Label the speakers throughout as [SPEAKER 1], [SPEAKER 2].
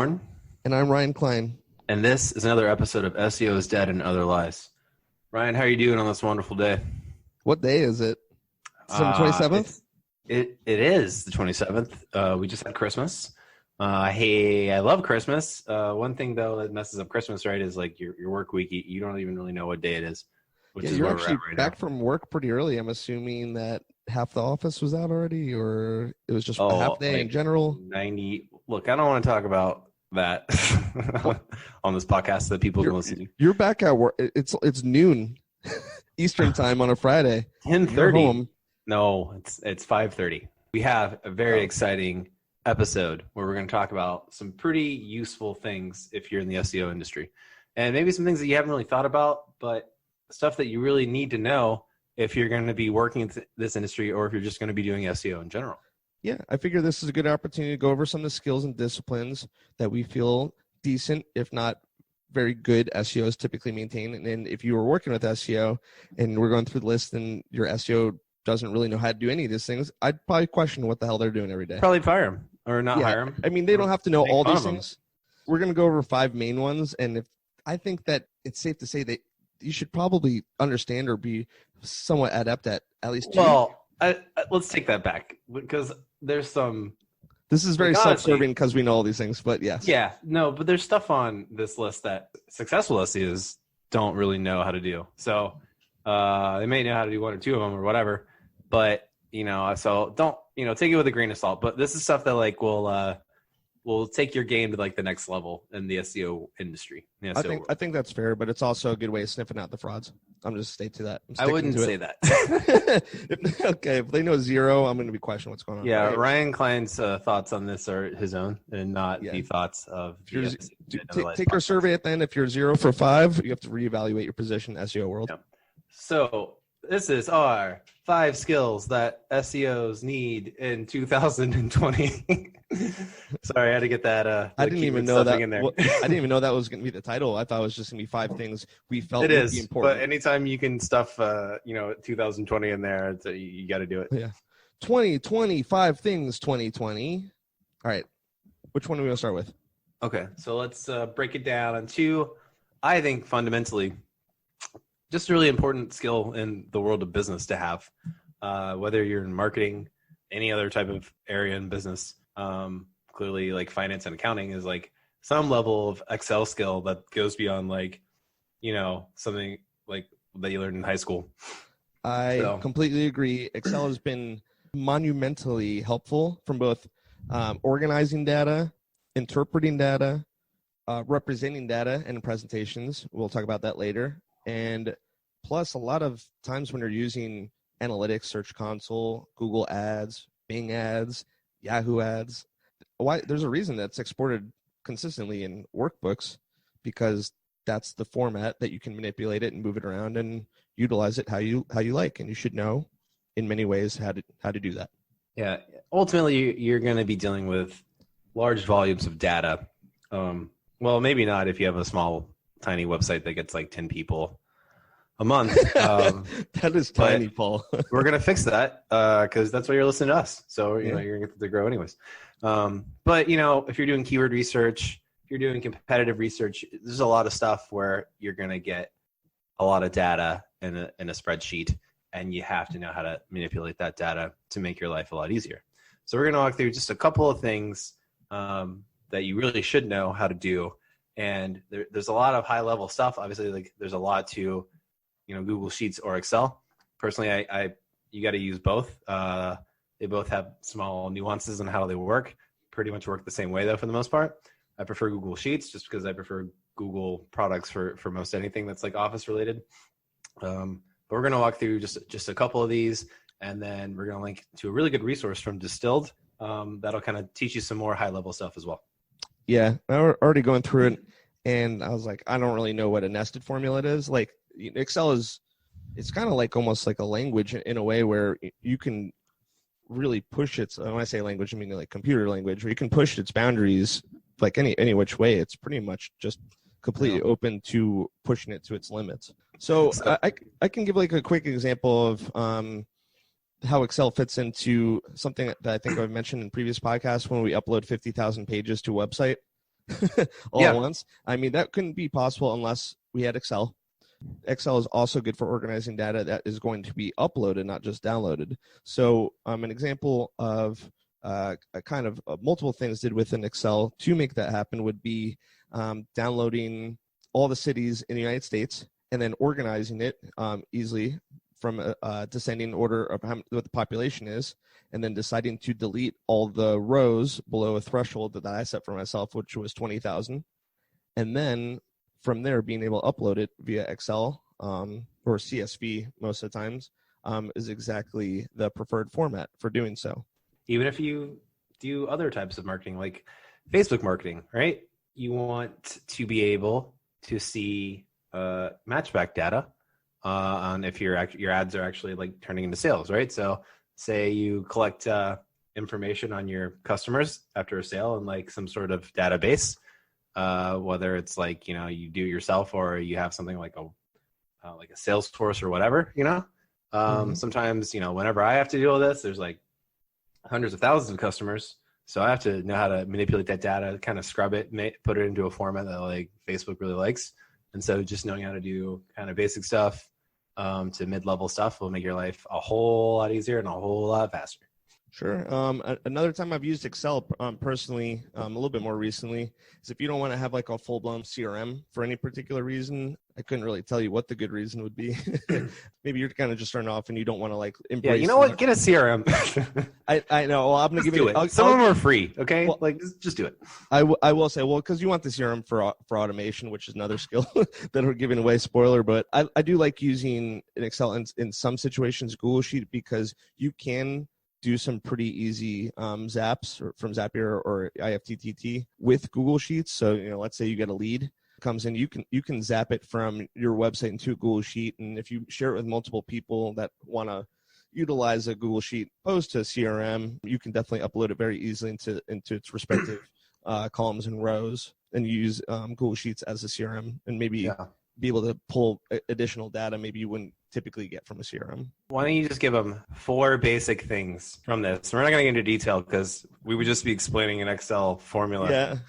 [SPEAKER 1] Warren.
[SPEAKER 2] And I'm Ryan Klein.
[SPEAKER 1] And this is another episode of SEO is Dead and Other Lies. Ryan, how are you doing on this wonderful day?
[SPEAKER 2] What day is it? December 27th?
[SPEAKER 1] It is the 27th. We just had Christmas. Hey, I love Christmas. One thing, though, that messes up Christmas, right, is like your work week. You don't even really know what day it is, which is
[SPEAKER 2] you're
[SPEAKER 1] where
[SPEAKER 2] actually
[SPEAKER 1] we're at right
[SPEAKER 2] back
[SPEAKER 1] now.
[SPEAKER 2] from work pretty early. I'm assuming that half the office was out already, or it was just a half day in general?
[SPEAKER 1] 90. Look, I don't want to talk about that on this podcast that people can listen to.
[SPEAKER 2] You're back at work. It's noon Eastern time on a Friday.
[SPEAKER 1] 10:30. No, it's 5:30. We have a very exciting episode where we're going to talk about some pretty useful things if you're in the SEO industry, and maybe some things that you haven't really thought about, but stuff that you really need to know if you're going to be working in this industry or if you're just going to be doing SEO in general.
[SPEAKER 2] Yeah, I figure this is a good opportunity to go over some of the skills and disciplines that we feel decent, if not very good SEOs typically maintain. And if you were working with SEO and we're going through the list and your SEO doesn't really know how to do any of these things, I'd probably question what the hell they're doing every day.
[SPEAKER 1] Probably fire them or not hire them.
[SPEAKER 2] I mean, they don't have to know all these things. We're going to go over 5 main ones. And I think that it's safe to say that you should probably understand or be somewhat adept at least 2.
[SPEAKER 1] Well, let's take that back because there's some.
[SPEAKER 2] This is very self-serving because we know all these things, but yes.
[SPEAKER 1] Yeah, no, but there's stuff on this list that successful SEOs don't really know how to do. So they may know how to do 1 or 2 of them or whatever, but so don't take it with a grain of salt. But this is stuff that like will take your game to like the next level in the SEO industry.
[SPEAKER 2] I think that's fair, but it's also a good way of sniffing out the frauds. I'm just stay to that.
[SPEAKER 1] I wouldn't say that.
[SPEAKER 2] Okay, if they know 0, I'm going to be questioning what's going on.
[SPEAKER 1] Yeah,
[SPEAKER 2] right?
[SPEAKER 1] Ryan Klein's thoughts on this are his own and not the thoughts of.
[SPEAKER 2] Take our survey at the end. If you're 0 for 5, you have to reevaluate your position in SEO world.
[SPEAKER 1] Yeah. So this is our 5 skills that SEOs need in 2020. Sorry, I had to get that.
[SPEAKER 2] I didn't even know that.
[SPEAKER 1] In there.
[SPEAKER 2] I didn't even know that was going to be the title. I thought it was just going to be 5 things we felt would be important.
[SPEAKER 1] But anytime you can stuff, 2020 in there, you got to do it.
[SPEAKER 2] Yeah, 5 things 2020. All right, which one are we going to start with?
[SPEAKER 1] Okay, so let's break it down into, I think, fundamentally, just a really important skill in the world of business to have, whether you're in marketing, any other type of area in business. Clearly, like finance and accounting is like some level of Excel skill that goes beyond like, something like that you learned in high school.
[SPEAKER 2] I completely agree. Excel has been monumentally helpful from both organizing data, interpreting data, representing data in presentations. We'll talk about that later. And plus, a lot of times when you're using analytics, Search Console, Google Ads, Bing Ads, Yahoo Ads, there's a reason that's exported consistently in workbooks, because that's the format that you can manipulate it and move it around and utilize it how you like. And you should know in many ways how to do that. Yeah.
[SPEAKER 1] Ultimately, you're going to be dealing with large volumes of data. Well, maybe not if you have a small, tiny website that gets like 10 people a month.
[SPEAKER 2] That is tiny, Paul.
[SPEAKER 1] We're going to fix that because that's why you're listening to us. So, you're going to get to grow anyways. But, if you're doing keyword research, if you're doing competitive research, there's a lot of stuff where you're going to get a lot of data in a spreadsheet, and you have to know how to manipulate that data to make your life a lot easier. So we're going to walk through just a couple of things that you really should know how to do. And there's a lot of high-level stuff. Obviously, like there's a lot to Google Sheets or Excel. Personally, you got to use both. They both have small nuances in how they work. Pretty much work the same way, though, for the most part. I prefer Google Sheets just because I prefer Google products for most anything that's like Office related. But we're going to walk through just a couple of these, and then we're going to link to a really good resource from Distilled that'll kind of teach you some more high-level stuff as well.
[SPEAKER 2] Yeah, I'm already going through it, and I was like, I don't really know what a nested formula is. Like Excel it's kind of like almost like a language in a way where you can really push its, when I say language, I mean like computer language, where you can push its boundaries like any which way. It's pretty much just completely open to pushing it to its limits. So I can give like a quick example of how Excel fits into something that I think I've mentioned in previous podcasts when we upload 50,000 pages to a website. all at once. I mean, that couldn't be possible unless we had Excel. Excel is also good for organizing data that is going to be uploaded, not just downloaded. So an example of kind of multiple things did within Excel to make that happen would be downloading all the cities in the United States and then organizing it easily from a descending order of what the population is, and then deciding to delete all the rows below a threshold that I set for myself, which was 20,000. And then from there, being able to upload it via Excel or CSV most of the times is exactly the preferred format for doing so.
[SPEAKER 1] Even if you do other types of marketing, like Facebook marketing, right? You want to be able to see matchback data on if your ads are actually like turning into sales, right? So say you collect information on your customers after a sale in like some sort of database, whether it's like, you do it yourself or you have something like a Salesforce or whatever, sometimes, whenever I have to deal with this, there's like hundreds of thousands of customers. So I have to know how to manipulate that data, kind of scrub it, put it into a format that like Facebook really likes. And so just knowing how to do kind of basic stuff to mid-level stuff will make your life a whole lot easier and a whole lot faster.
[SPEAKER 2] Sure. Another time I've used Excel personally, a little bit more recently, is if you don't want to have like a full-blown CRM for any particular reason. I couldn't really tell you what the good reason would be. Maybe you're kind of just starting off and you don't want to like embrace. Yeah,
[SPEAKER 1] you know what? Get a CRM.
[SPEAKER 2] I know. Well, I'm going to give you
[SPEAKER 1] it. Some of them are free. Okay, well, like just do it.
[SPEAKER 2] I will say, well, because you want the CRM for automation, which is another skill that we're giving away. Spoiler, but I do like using an Excel in some situations, Google Sheet, because you can do some pretty easy zaps from Zapier or IFTTT with Google Sheets. So, let's say you get a lead comes in, you can zap it from your website into a Google Sheet. And if you share it with multiple people that want to utilize a Google Sheet post to a CRM, you can definitely upload it very easily into its respective columns and rows and use Google Sheets as a CRM and maybe be able to pull additional data maybe you wouldn't typically get from a CRM.
[SPEAKER 1] Why don't you just give them 4 basic things from this? We're not going to get into detail because we would just be explaining an Excel formula.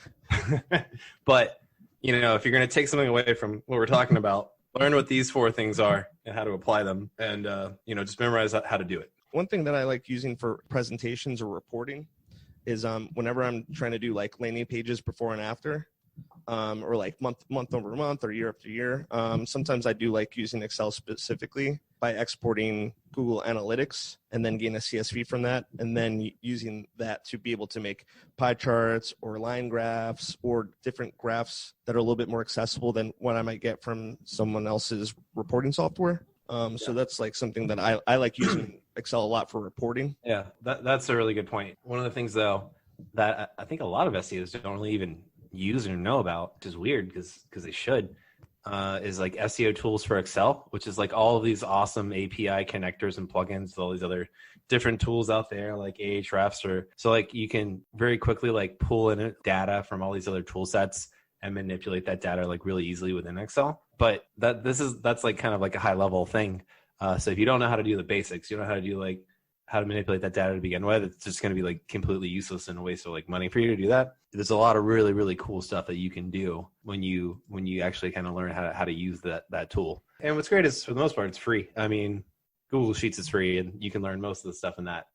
[SPEAKER 2] Yeah.
[SPEAKER 1] But, if you're going to take something away from what we're talking about, learn what these 4 things are and how to apply them and, just memorize how to do it.
[SPEAKER 2] One thing that I like using for presentations or reporting is whenever I'm trying to do like landing pages before and after, or like month over month or year after year. Sometimes I do like using Excel specifically by exporting Google Analytics and then getting a CSV from that, and then using that to be able to make pie charts or line graphs or different graphs that are a little bit more accessible than what I might get from someone else's reporting software. So that's like something that I like using Excel a lot for reporting.
[SPEAKER 1] Yeah, that's a really good point. One of the things though that I think a lot of SEOs don't really even use or know about, which is weird because they should, is like SEO tools for Excel, which is like all of these awesome API connectors and plugins, all these other different tools out there like Ahrefs, or so like you can very quickly like pull in data from all these other tool sets and manipulate that data like really easily within Excel. But that's like kind of like a high level thing. So if you don't know how to do the basics, you don't know how to do like how to manipulate that data to begin with, it's just going to be like completely useless and a waste of like money for you to do that. There's a lot of really, really cool stuff that you can do when you actually kind of learn how to use that tool. And what's great is for the most part, it's free. I mean, Google Sheets is free and you can learn most of the stuff in that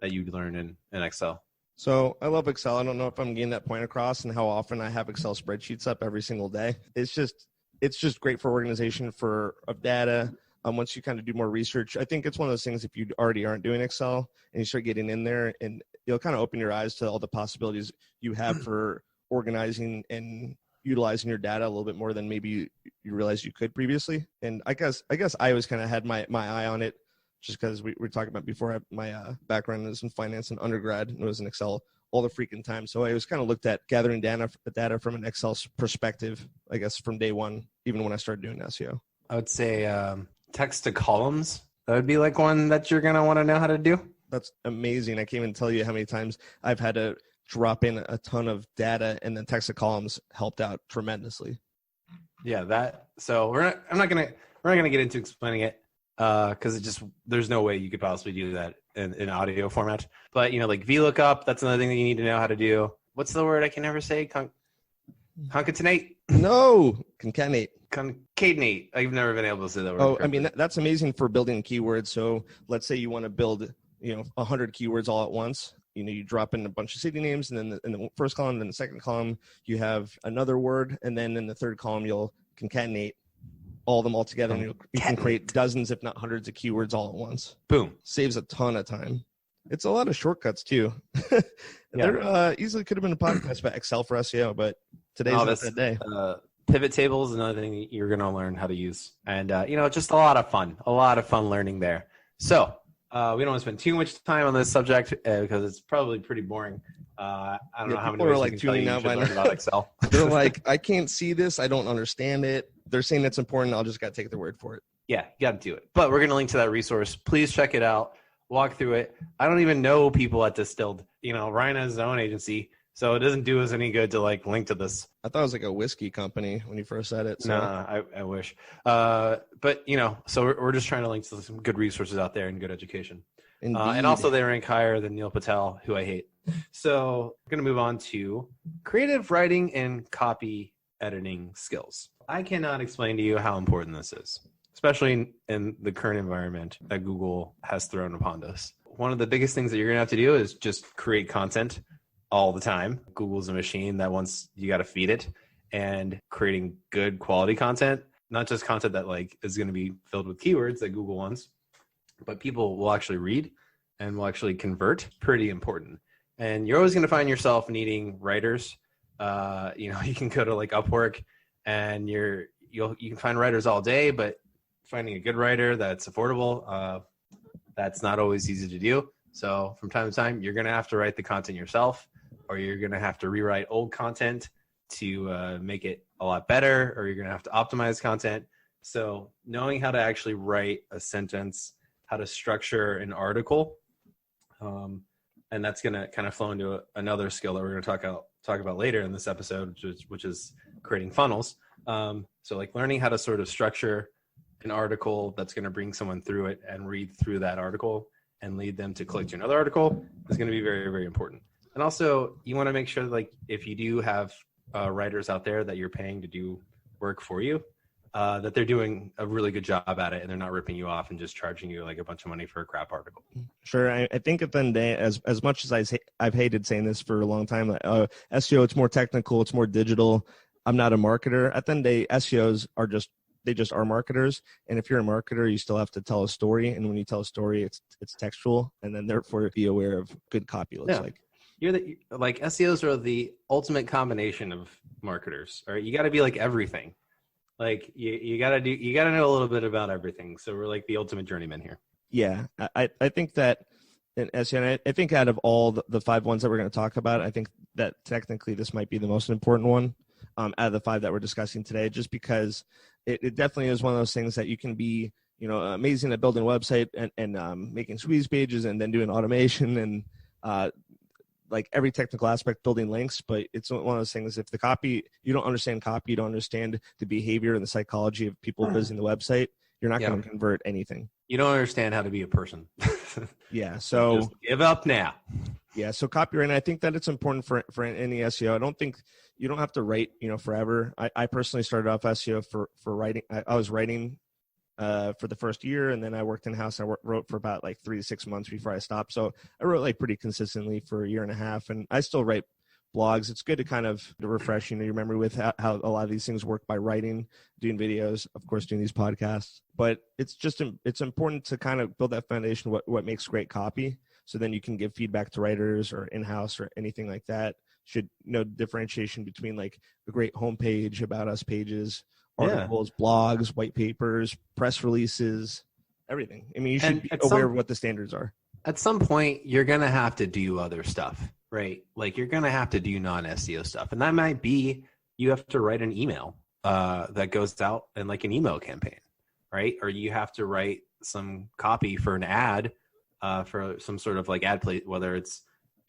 [SPEAKER 1] you learn in Excel.
[SPEAKER 2] So I love Excel. I don't know if I'm getting that point across and how often I have Excel spreadsheets up every single day. It's just great for organization of data. Once you kind of do more research, I think it's one of those things, if you already aren't doing Excel and you start getting in there, and you'll kind of open your eyes to all the possibilities you have for organizing and utilizing your data a little bit more than maybe you realized you could previously. And I guess I always kind of had my eye on it just because we were talking about before. My background is in finance and undergrad, and it was in Excel all the freaking time. So I was kind of looked at gathering data from an Excel perspective, I guess, from day one, even when I started doing SEO.
[SPEAKER 1] I would say text to columns. That would be like one that you're going to want to know how to do.
[SPEAKER 2] That's amazing. I can't even tell you how many times I've had to drop in a ton of data, and then text to columns helped out tremendously.
[SPEAKER 1] Yeah, so we're not going to get into explaining it because there's no way you could possibly do that in audio format. But like VLOOKUP, that's another thing that you need to know how to do. What's the word I can never say? Concatenate.
[SPEAKER 2] No, concatenate.
[SPEAKER 1] Concatenate. I've never been able to say that word.
[SPEAKER 2] Oh, I mean, that's amazing for building keywords. So let's say you want to build, 100 keywords all at once. You drop in a bunch of city names, and then in the first column, then the second column, you have another word, and then in the third column, you'll concatenate all of them all together, and you can create dozens, if not hundreds, of keywords all at once.
[SPEAKER 1] Boom.
[SPEAKER 2] Saves a ton of time. It's a lot of shortcuts too. There easily could have been a podcast about Excel for SEO, but today's not that day.
[SPEAKER 1] Pivot tables is another thing you're going to learn how to use, and just a lot of fun learning there. So we don't want to spend too much time on this subject because it's probably pretty boring. I don't know how many
[SPEAKER 2] people are like tuning out by now
[SPEAKER 1] about Excel.
[SPEAKER 2] They're like, I can't see this. I don't understand it. They're saying it's important. I'll just got to take their word for it.
[SPEAKER 1] Yeah, you got to do it. But we're going to link to that resource. Please check it out. Walk through it. I don't even know people at Distilled. Ryan has his own agency, so it doesn't do us any good to link to this.
[SPEAKER 2] I thought it was like a whiskey company when you first said it. So.
[SPEAKER 1] Nah, I wish. But so we're just trying to link to some good resources out there and good education. And also they rank higher than Neil Patel, who I hate. So we're going to move on to creative writing and copy editing skills. I cannot explain to you how important this is, especially in the current environment that Google has thrown upon us. One of the biggest things that you're going to have to do is just create content all the time. Google's a machine that once you got to feed it, and creating good quality content, not just content that is going to be filled with keywords that Google wants, but people will actually read and will actually convert. Pretty important. And you're always going to find yourself needing writers. You can go to Upwork and you can find writers all day, but finding a good writer that's affordable, that's not always easy to do. So from time to time, you're going to have to write the content yourself, or you're going to have to rewrite old content to make it a lot better, or you're going to have to optimize content. So knowing how to actually write a sentence, how to structure an article, and that's going to kind of flow into another skill that we're going to talk about later in this episode, which is creating funnels. So learning how to sort of structure an article that's going to bring someone through it and read through that article and lead them to click to another article is going to be very, very important. And also, you want to make sure that if you do have writers out there that you're paying to do work for you, that they're doing a really good job at it and they're not ripping you off and just charging you a bunch of money for a crap article.
[SPEAKER 2] Sure. I think at the end of the day, as much as I've hated saying this for a long time, SEO, it's more technical, it's more digital. I'm not a marketer. At the end of the day, SEOs are just marketers. And if you're a marketer, you still have to tell a story. And when you tell a story, it's textual, and then therefore be aware of good copy looks like.
[SPEAKER 1] SEOs are the ultimate combination of marketers. All right, you got to be everything. You got to know a little bit about everything. So we're the ultimate journeyman here.
[SPEAKER 2] Yeah, I think that in SEO, I think out of all the 5 ones that we're going to talk about, I think that technically this might be the most important one out of the 5 that we're discussing today, just because it definitely is one of those things that you can be, amazing at building a website and making squeeze pages and then doing automation and every technical aspect, building links. But it's one of those things, if the copy, you don't understand copy, you don't understand the behavior and the psychology of people visiting the website, you're not going to convert anything.
[SPEAKER 1] You don't understand how to be a person.
[SPEAKER 2] Yeah. So
[SPEAKER 1] just give up now.
[SPEAKER 2] Yeah. So copywriting, I think that it's important for any SEO. I don't think you don't have to write, forever. I personally started off SEO for writing. I was writing for the first year, and then I worked in-house. I wrote for about 3 to 6 months before I stopped. So I wrote pretty consistently for a year and a half, and I still write blogs. It's good to kind of refresh, your memory with how a lot of these things work by writing, doing videos, of course, doing these podcasts. But it's important to kind of build that foundation, what makes great copy. So then you can give feedback to writers or in-house or anything like that. Should know differentiation between a great homepage, about us pages, articles, blogs, white papers, press releases, everything. I mean, you should be aware of what the standards are.
[SPEAKER 1] At some point, you're going to have to do other stuff, right? You're going to have to do non-SEO stuff. And that might be you have to write an email that goes out in an email campaign, right? Or you have to write some copy for an ad for some sort of ad play, whether it's,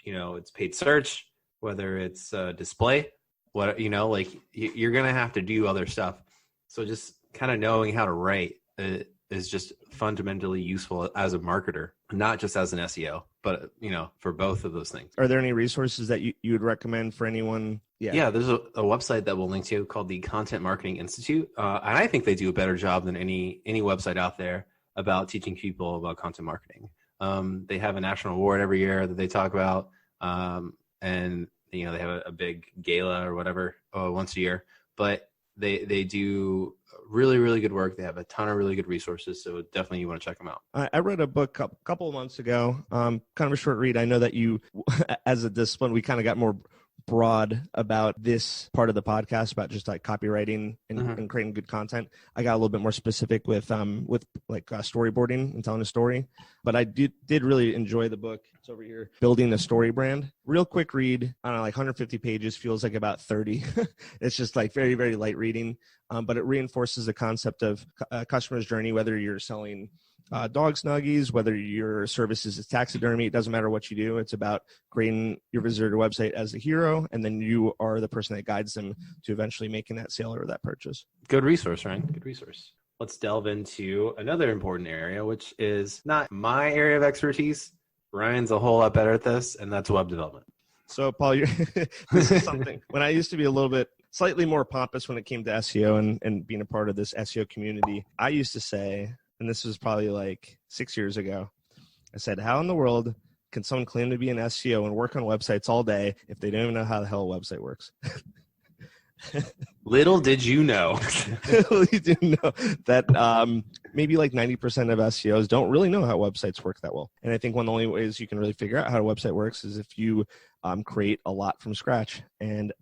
[SPEAKER 1] it's paid search, whether it's display, you're going to have to do other stuff. So just kind of knowing how to write is just fundamentally useful as a marketer. not just as an SEO, but for both of those things.
[SPEAKER 2] Are there any resources that you would recommend for anyone?
[SPEAKER 1] Yeah, there's a website that we'll link to called the Content Marketing Institute. And I think they do a better job than any website out there about teaching people about content marketing. They have a national award every year that they talk about. And they have a big gala or whatever once a year, but they do really, really good work. They have a ton of really good resources. So definitely you want to check them out.
[SPEAKER 2] I read a book a couple of months ago, kind of a short read. I know that you, as a discipline, we kind of got more broad about this part of the podcast about just like copywriting and creating good content. I got a little bit more specific with storyboarding and telling a story, but I did really enjoy the book. It's over here, Building a Story Brand. Real quick read, I don't know, like 150 pages, feels like about 30. It's just like very, very light reading, but it reinforces the concept of customer's journey, whether you're selling dog snuggies, whether your service is taxidermy, it doesn't matter what you do. It's about creating your visitor website as the hero, and then you are the person that guides them to eventually making that sale or that purchase.
[SPEAKER 1] Good resource, Ryan. Good resource. Let's delve into another important area, which is not my area of expertise. Ryan's a whole lot better at this, and that's web development.
[SPEAKER 2] So, Paul, this is something. When I used to be a little bit slightly more pompous when it came to SEO and being a part of this SEO community, I used to say, and this was probably like 6 years ago, I said, how in the world can someone claim to be an SEO and work on websites all day if they don't even know how the hell a website works?
[SPEAKER 1] Little did you know.
[SPEAKER 2] Little did you know that maybe like 90% of SEOs don't really know how websites work that well. And I think one of the only ways you can really figure out how a website works is if you create a lot from scratch. And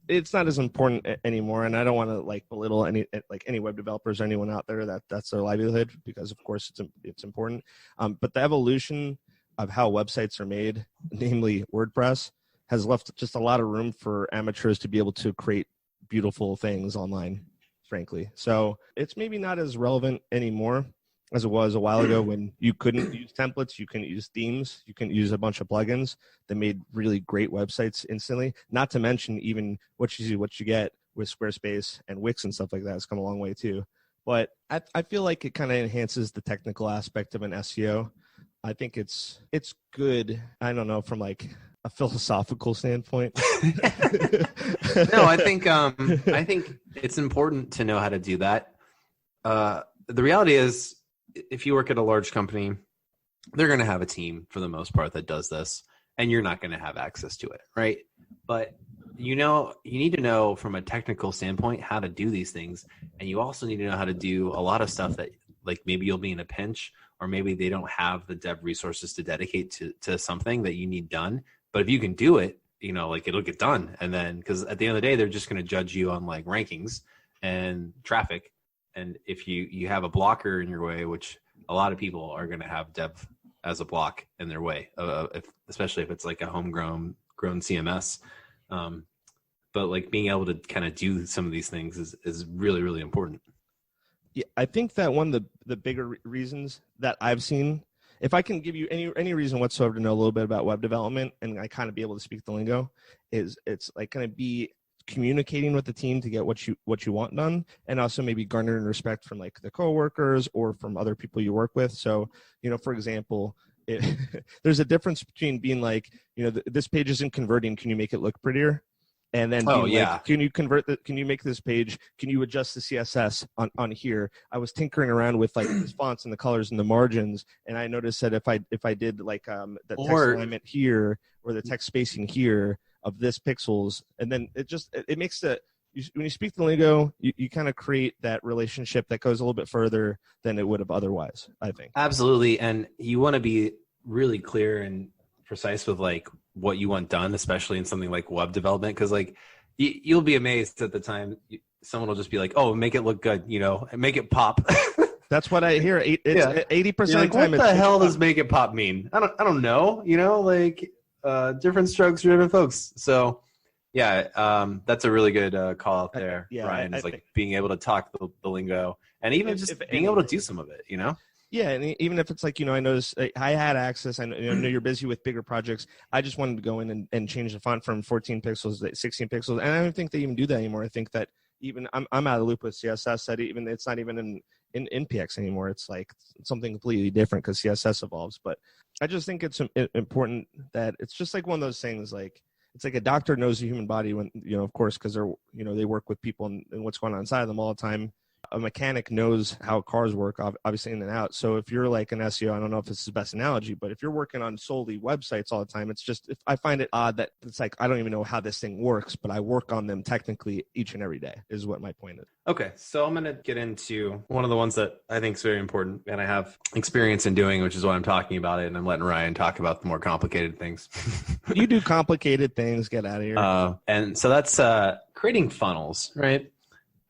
[SPEAKER 2] it's not as important anymore, and I don't want to like belittle any web developers or anyone out there that's their livelihood, because of course it's important. But the evolution of how websites are made, namely WordPress, has left just a lot of room for amateurs to be able to create beautiful things online, frankly. So it's maybe not as relevant anymore as it was a while ago when you couldn't use templates, you couldn't use themes, you couldn't use a bunch of plugins that made really great websites instantly. Not to mention even what you get with Squarespace and Wix and stuff like that has come a long way too. But I feel like it kind of enhances the technical aspect of an SEO. I think it's good. I don't know, from like a philosophical standpoint.
[SPEAKER 1] No, I think it's important to know how to do that. The reality is, if you work at a large company, they're going to have a team for the most part that does this, and you're not going to have access to it, right? But you need to know from a technical standpoint how to do these things, and you also need to know how to do a lot of stuff that, like, maybe you'll be in a pinch, or maybe they don't have the dev resources to dedicate to something that you need done. But if you can do it, like, it'll get done. And then, because at the end of the day, they're just going to judge you on like rankings and traffic. And if you have a blocker in your way, which a lot of people are going to have dev as a block in their way, especially if it's like a homegrown CMS. But like being able to kind of do some of these things is really, really important.
[SPEAKER 2] Yeah, I think that one of the bigger reasons that I've seen, if I can give you any reason whatsoever to know a little bit about web development and I kind of be able to speak the lingo, is it's like going to be communicating with the team to get what you want done, and also maybe garnering respect from like the coworkers or from other people you work with. So, for example, there's a difference between being like, this page isn't converting, can you make it look prettier? And then can you make this page, can you adjust the CSS on here? I was tinkering around with like the fonts and the colors and the margins, and I noticed that if I did like the text alignment here or the text spacing here of this pixels, and then it makes when you speak the lingo, you kind of create that relationship that goes a little bit further than it would have otherwise, I think.
[SPEAKER 1] Absolutely. And you want to be really clear and precise with like what you want done, especially in something like web development, because like you'll be amazed at the time someone will just be like, oh, make it look good, and make it pop.
[SPEAKER 2] That's what I hear. It's 80% of the time.
[SPEAKER 1] What the hell does make it pop mean? I don't know. Different strokes for different folks. So that's a really good call out there, Ryan, is like being able to talk the lingo, and even just being able to do some of it,
[SPEAKER 2] Yeah, and even if it's like, I noticed I had access. I know you're busy with bigger projects. I just wanted to go in and change the font from 14 pixels to 16 pixels, and I don't think they even do that anymore. I think that even I'm out of the loop with CSS. That even it's not even in NPX anymore. It's like something completely different because CSS evolves. But I just think it's important that it's just like one of those things, like it's like a doctor knows the human body when, of course, because they're, they work with people and what's going on inside of them all the time. A mechanic knows how cars work, obviously in and out. So if you're like an SEO, I don't know if this is the best analogy, but if you're working on solely websites all the time, it's just, I find it odd that it's like, I don't even know how this thing works, but I work on them technically each and every day is what my point is.
[SPEAKER 1] Okay. So I'm going to get into one of the ones that I think is very important and I have experience in doing, which is what I'm talking about it. And I'm letting Ryan talk about the more complicated things.
[SPEAKER 2] You do complicated things, get out of here.
[SPEAKER 1] And so that's creating funnels, right?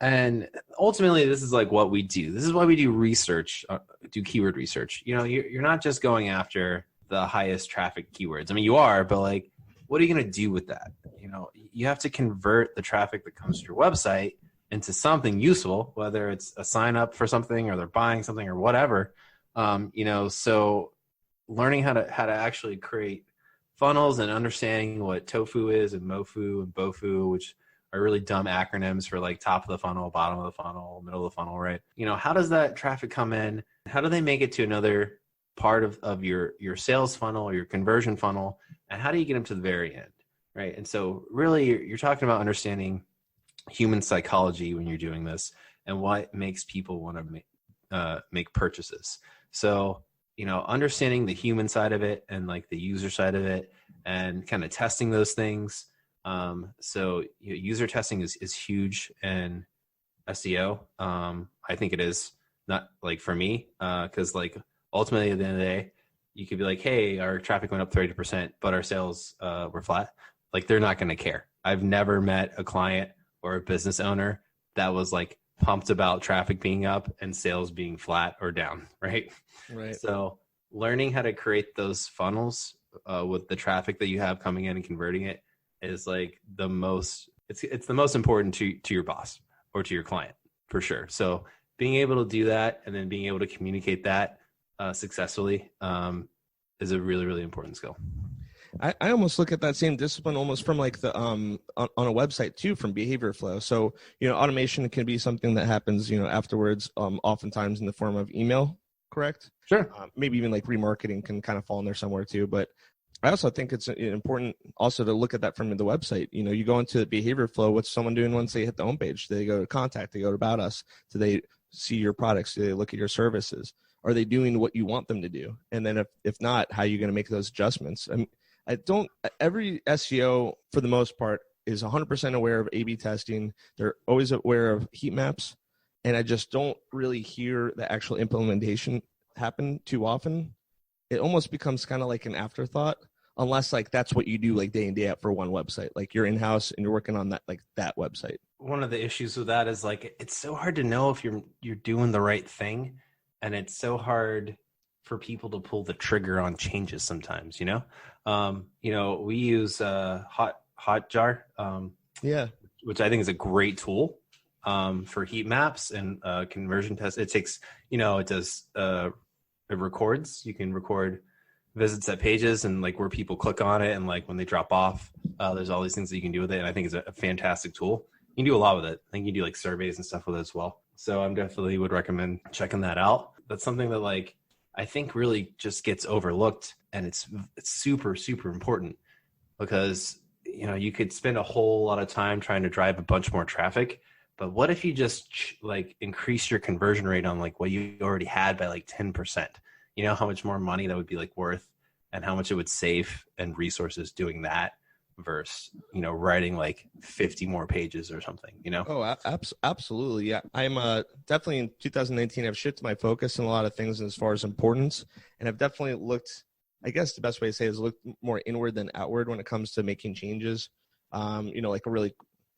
[SPEAKER 1] And ultimately, this is like what we do. This is why we do research, do keyword research. You're not just going after the highest traffic keywords. I mean, you are, but like, what are you going to do with that? You have to convert the traffic that comes to your website into something useful, whether it's a sign up for something or they're buying something or whatever. So learning how to actually create funnels and understanding what tofu is and mofu and bofu, which are really dumb acronyms for like top of the funnel, bottom of the funnel, middle of the funnel, right? How does that traffic come in? How do they make it to another part of your sales funnel or your conversion funnel? And how do you get them to the very end, right? And so really you're talking about understanding human psychology when you're doing this and what makes people want to make purchases. So, understanding the human side of it and like the user side of it and kind of testing those things. So user testing is huge in SEO. I think it is not like for me, cause like ultimately at the end of the day, you could be like, hey, our traffic went up 30%, but our sales, were flat. Like they're not going to care. I've never met a client or a business owner that was like pumped about traffic being up and sales being flat or down. Right.
[SPEAKER 2] Right.
[SPEAKER 1] So learning how to create those funnels, with the traffic that you have coming in and converting it, is like the most, it's the most important to your boss or to your client for sure. So being able to do that and then being able to communicate that successfully is a really, really important skill.
[SPEAKER 2] I almost look at that same discipline almost from like the on a website too, from behavior flow. So, automation can be something that happens, afterwards, oftentimes in the form of email, correct?
[SPEAKER 1] Sure.
[SPEAKER 2] Maybe even like remarketing can kind of fall in there somewhere too, but I also think it's important also to look at that from the website. You go into the behavior flow. What's someone doing once they hit the homepage? Do they go to contact? They go to about us? Do they see your products? Do they look at your services? Are they doing what you want them to do? And then if not, how are you going to make those adjustments? Every SEO for the most part is 100% aware of A/B testing. They're always aware of heat maps. And I just don't really hear the actual implementation happen too often. It almost becomes kind of like an afterthought. Unless like that's what you do like day in, day out for one website, like you're in-house and you're working on that, like that website.
[SPEAKER 1] One of the issues with that is like, it's so hard to know if you're doing the right thing. And it's so hard for people to pull the trigger on changes sometimes, we use Hotjar, which I think is a great tool for heat maps and conversion tests. It takes, it does, it records, you can record visits at pages and like where people click on it and like when they drop off, there's all these things that you can do with it. And I think it's a fantastic tool. You can do a lot with it. I think you can do like surveys and stuff with it as well. So I'm definitely would recommend checking that out. That's something that like, I think really just gets overlooked and it's super, super important because, you could spend a whole lot of time trying to drive a bunch more traffic, but what if you just like increase your conversion rate on like what you already had by like 10%? You know how much more money that would be like worth and how much it would save and resources doing that versus, writing like 50 more pages or something,
[SPEAKER 2] Oh, absolutely. Yeah. I'm definitely in 2019, I've shifted my focus in a lot of things as far as importance. And I've definitely looked, I guess the best way to say it is look more inward than outward when it comes to making changes. Like a really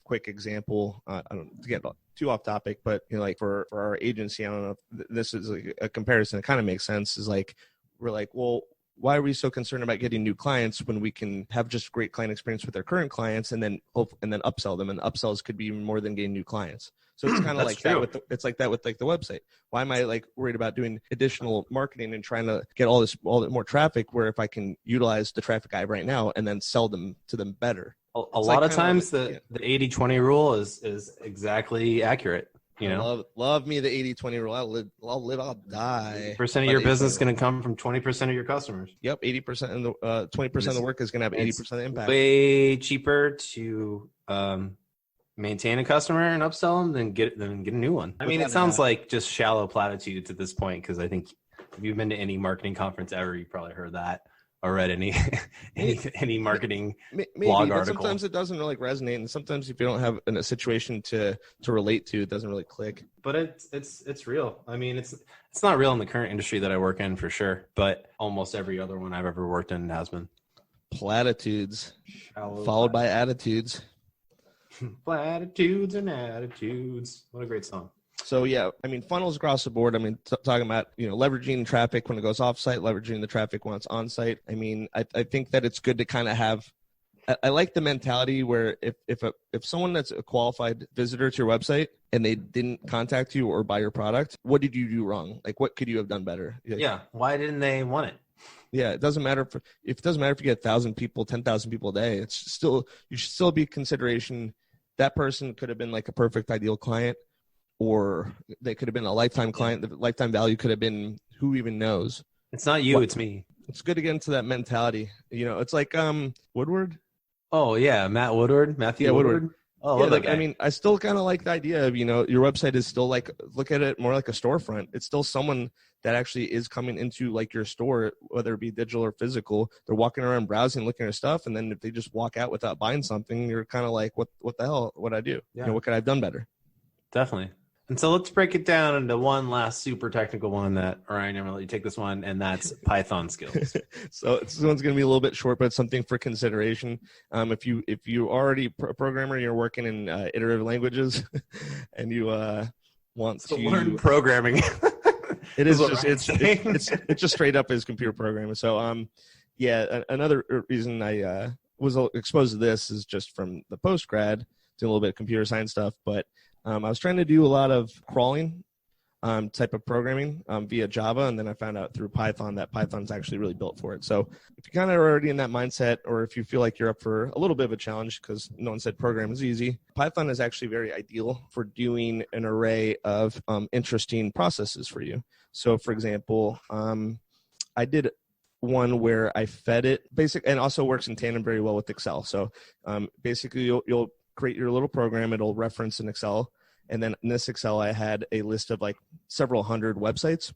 [SPEAKER 2] quick example, I don't to get too off topic, but like for our agency, I don't know if this is like a comparison that kind of makes sense, is like we're like, well, why are we so concerned about getting new clients when we can have just great client experience with our current clients and then upsell them, and upsells could be even more than getting new clients. So it's kind of like true. That it's like that with like the website. Why am I like worried about doing additional marketing and trying to get all that more traffic, where if I can utilize the traffic I have right now and then sell them to them better?
[SPEAKER 1] A lot of times the 80-20 rule is exactly accurate. You know,
[SPEAKER 2] love me the 80-20 rule. I'll die.
[SPEAKER 1] 80% of your business is going to come from 20% of your customers.
[SPEAKER 2] Yep, 80% and the 20% of the work is going to have 80% of the impact.
[SPEAKER 1] Way cheaper to maintain a customer and upsell them than get a new one. I mean, it sounds like just shallow platitudes at this point, because I think if you've been to any marketing conference ever, you probably heard that or read any marketing blog article.
[SPEAKER 2] Sometimes it doesn't really resonate, and sometimes if you don't have a situation to relate to, it doesn't really click.
[SPEAKER 1] But it's real. I mean, it's not real in the current industry that I work in for sure, but almost every other one I've ever worked in has been.
[SPEAKER 2] Platitudes followed by attitudes.
[SPEAKER 1] Platitudes and attitudes. What a great song.
[SPEAKER 2] So yeah, I mean, funnels across the board. I mean, talking about, leveraging traffic when it goes offsite, leveraging the traffic when it's on site. I mean, I think that it's good to kind of have. I like the mentality where if someone that's a qualified visitor to your website and they didn't contact you or buy your product, what did you do wrong? Like, what could you have done better?
[SPEAKER 1] Yeah. Why didn't they want it?
[SPEAKER 2] Yeah, it doesn't matter if you get 1,000 people, 10,000 people a day. It's still, you should still be consideration. That person could have been like a perfect ideal client, or they could have been a lifetime client. The lifetime value could have been who even knows.
[SPEAKER 1] It's not you, it's me.
[SPEAKER 2] It's good to get into that mentality. It's like Woodward.
[SPEAKER 1] Oh yeah, Matthew Woodward. Oh, yeah,
[SPEAKER 2] I mean, I still kind of like the idea of, your website is still like, look at it more like a storefront. It's still someone that actually is coming into like your store, whether it be digital or physical. They're walking around browsing, looking at stuff. And then if they just walk out without buying something, you're kind of like, what the hell would I do?
[SPEAKER 1] Yeah.
[SPEAKER 2] What could I have done better?
[SPEAKER 1] Definitely. And so let's break it down into one last super technical one that Ryan, I'm going to let you take this one, and that's Python skills.
[SPEAKER 2] So this one's going to be a little bit short, but it's something for consideration. If you already a programmer, you're working in iterative languges, and you want to
[SPEAKER 1] learn programming.
[SPEAKER 2] It is just it's just straight up as computer programming. So another reason I was exposed to this is just from the post grad, doing a little bit of computer science stuff, but I was trying to do a lot of crawling type of programming via Java, and then I found out through Python that Python's actually really built for it. So if you kind of are already in that mindset, or if you feel like you're up for a little bit of a challenge because no one said program is easy, Python is actually very ideal for doing an array of interesting processes for you. So for example, I did one where I fed it and also works in tandem very well with Excel. So basically you'll create your little program. It'll reference in Excel. And then in this Excel, I had a list of like several hundred websites.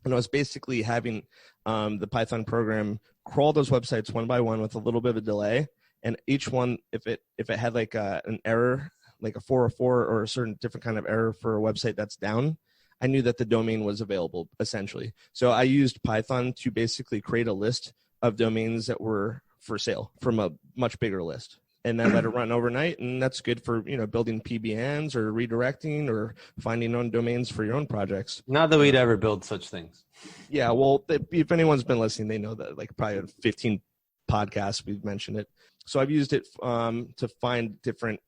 [SPEAKER 2] And I was basically having the Python program crawl those websites one by one with a little bit of a delay. And each one, if it had like an error, like a 404 or a certain different kind of error for a website that's down, I knew that the domain was available essentially. So I used Python to basically create a list of domains that were for sale from a much bigger list. And then let it run overnight, and that's good for building PBNs or redirecting or finding own domains for your own projects.
[SPEAKER 1] Not that we'd ever build such things.
[SPEAKER 2] Yeah, well, if anyone's been listening, they know that like probably 15 podcasts we've mentioned it. So I've used it to find different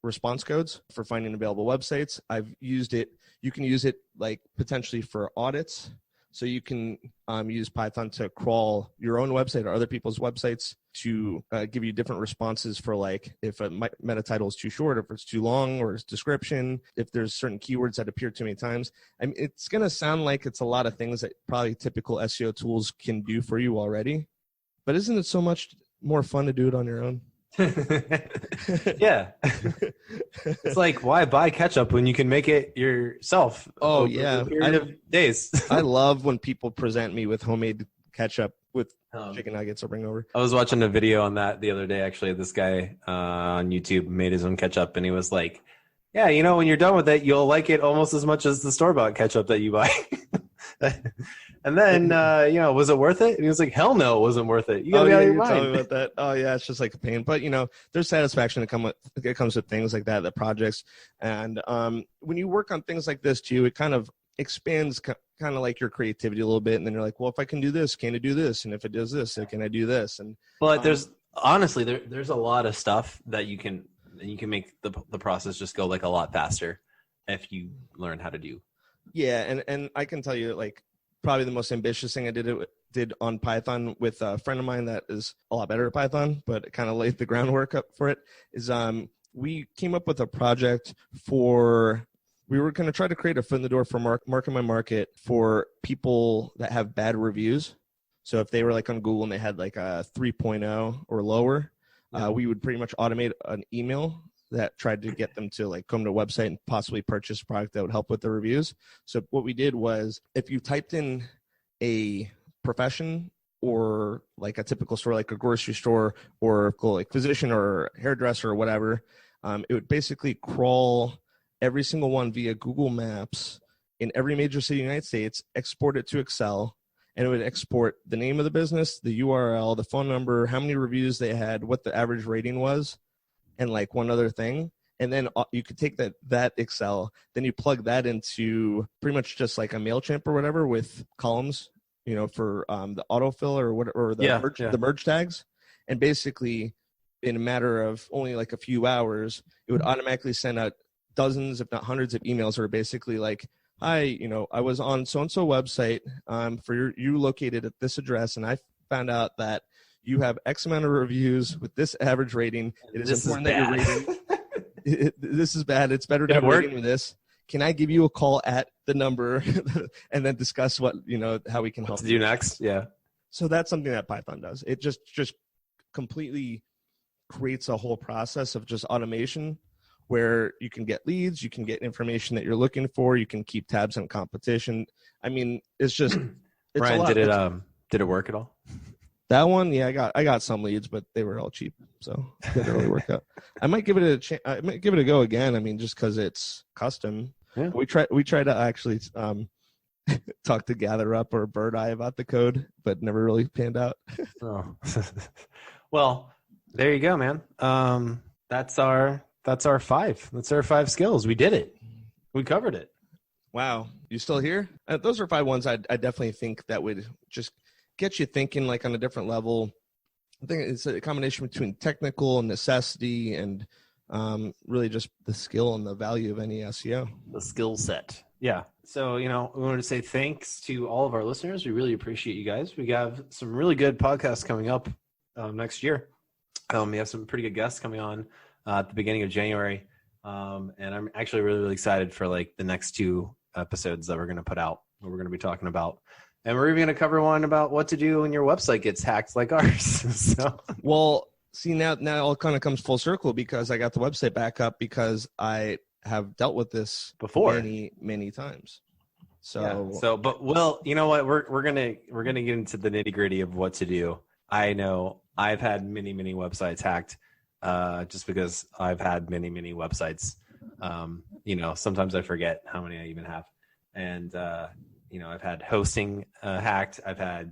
[SPEAKER 2] response codes for finding available websites. I've used it. You can use it like potentially for audits. So you can use Python to crawl your own website or other people's websites to give you different responses for like if a meta title is too short, if it's too long, or its description, if there's certain keywords that appear too many times. I mean, it's going to sound like it's a lot of things that probably typical SEO tools can do for you already. But isn't it so much more fun to do it on your own?
[SPEAKER 1] Yeah. It's like, why buy ketchup when you can make it yourself?
[SPEAKER 2] Oh yeah,
[SPEAKER 1] days.
[SPEAKER 2] I love when people present me with homemade ketchup with chicken nuggets or bring over.
[SPEAKER 1] I was watching a video on that the other day. Actually, this guy on YouTube made his own ketchup, and he was like, yeah, when you're done with it, you'll like it almost as much as the store-bought ketchup that you buy. And then, was it worth it? And he was like, hell no, it wasn't worth it. You gotta be out of your mind.
[SPEAKER 2] Tell me about that. Oh yeah, it's just like a pain. But there's satisfaction that comes with things like that, the projects. And when you work on things like this too, it kind of expands kind of like your creativity a little bit. And then you're like, well, if I can do this, can I do this? And if it does this, can I do this? And
[SPEAKER 1] but there's honestly there's a lot of stuff that you can make the process just go like a lot faster if you learn how to do.
[SPEAKER 2] Yeah, and I can tell you like probably the most ambitious thing I did on Python with a friend of mine that is a lot better at Python, but it kind of laid the groundwork up for it, is we came up with a project for we were going to try to create a foot in the door for Market My Market for people that have bad reviews. So if they were like on Google and they had like a 3.0 or lower, we would pretty much automate an email that tried to get them to like come to a website and possibly purchase a product that would help with the reviews. So what we did was, if you typed in a profession or like a typical store, like a grocery store or like physician or hairdresser or whatever, it would basically crawl every single one via Google Maps in every major city in the United States, export it to Excel, and it would export the name of the business, the URL, the phone number, how many reviews they had, what the average rating was, and like one other thing. And then you could take that Excel, then you plug that into pretty much just like a MailChimp or whatever with columns, for the autofill or the merge tags. And basically, in a matter of only like a few hours, it would automatically send out dozens, if not hundreds of emails that are basically like, hi, I was on so-and-so website for you located at this address, and I found out that you have X amount of reviews with this average rating. It is important that your rating. This is bad. It's better to have a rating with this. Can I give you a call at the number and then discuss what, how we can help
[SPEAKER 1] you do next? Yeah.
[SPEAKER 2] So that's something that Python does. It just completely creates a whole process of just automation where you can get leads, you can get information that you're looking for, you can keep tabs on competition. I mean, it's just it's
[SPEAKER 1] Ryan, did it work at all?
[SPEAKER 2] That one, yeah, I got some leads, but they were all cheap, so it didn't really work out. I might give it I might give it a go again. I mean, just because it's custom.
[SPEAKER 1] Yeah.
[SPEAKER 2] We try to actually talk to GatherUp or Bird Eye about the code, but never really panned out.
[SPEAKER 1] Oh, well, there you go, man. That's our 5. That's our 5 skills. We did it. We covered it.
[SPEAKER 2] Wow, you still here? Those are 5 ones I definitely think that would just get you thinking like on a different level. I think it's a combination between technical and necessity and really just the skill and the value of any SEO.
[SPEAKER 1] The skill set. Yeah. So, we wanted to say thanks to all of our listeners. We really appreciate you guys. We have some really good podcasts coming up next year. We have some pretty good guests coming on at the beginning of January. And I'm actually really, really excited for like the next 2 episodes that we're going to put out, what we're going to be talking about. And we're even going to cover one about what to do when your website gets hacked like ours. So,
[SPEAKER 2] well, see, now it all kind of comes full circle because I got the website back up because I have dealt with this
[SPEAKER 1] before
[SPEAKER 2] many, many times. So,
[SPEAKER 1] yeah. But Will, you know what? We're gonna get into the nitty gritty of what to do. I know I've had many, many websites hacked, just because I've had many, many websites. Sometimes I forget how many I even have, and I've had hosting hacked. I've had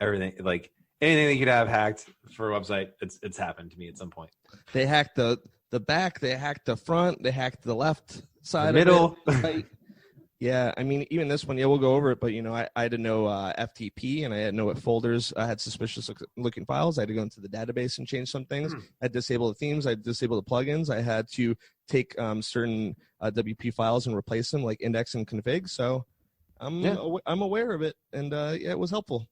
[SPEAKER 1] everything, like anything that you could have hacked for a website. It's happened to me at some point.
[SPEAKER 2] They hacked the back. They hacked the front. They hacked the left side.
[SPEAKER 1] The middle.
[SPEAKER 2] Of it, right? Yeah, I mean, even this one, yeah, we'll go over it. But I had to know FTP, and I had to know what folders I had suspicious looking files. I had to go into the database and change some things. I had to disable the themes. I had to disable the plugins. I had to take certain WP files and replace them, like index and config. So I'm aware of it, and it was helpful.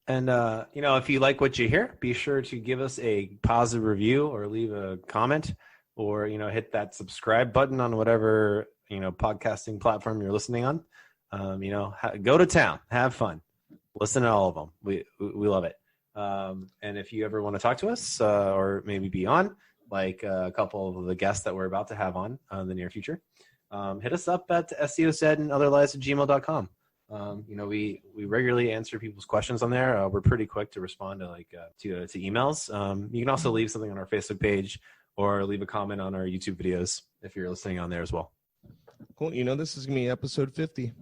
[SPEAKER 1] And if you like what you hear, be sure to give us a positive review or leave a comment, or hit that subscribe button on whatever podcasting platform you're listening on. Go to town, have fun, listen to all of them. We love it. And if you ever want to talk to us or maybe be on, like a couple of the guests that we're about to have on in the near future, hit us up at seosaid@gmail.com. We regularly answer people's questions on there. We're pretty quick to respond to emails. You can also leave something on our Facebook page or leave a comment on our YouTube videos if you're listening on there as well.
[SPEAKER 2] Cool. This is going to be episode 50.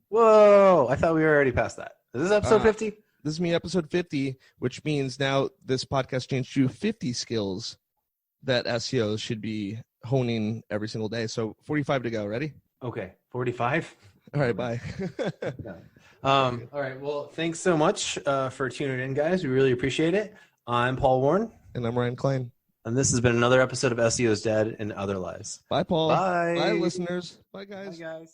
[SPEAKER 1] Whoa. I thought we were already past that. Is this episode 50?
[SPEAKER 2] This is me, episode 50, which means now this podcast changed to 50 skills that SEOs should be honing every single day. So 45 to go. Ready?
[SPEAKER 1] Okay. 45?
[SPEAKER 2] All right. Bye.
[SPEAKER 1] All right. Well, thanks so much for tuning in, guys. We really appreciate it. I'm Paul Warren.
[SPEAKER 2] And I'm Ryan Klein.
[SPEAKER 1] And this has been another episode of SEO's Dead and Other Lies.
[SPEAKER 2] Bye, Paul.
[SPEAKER 1] Bye.
[SPEAKER 2] Bye, listeners. Bye, guys.
[SPEAKER 1] Bye, guys.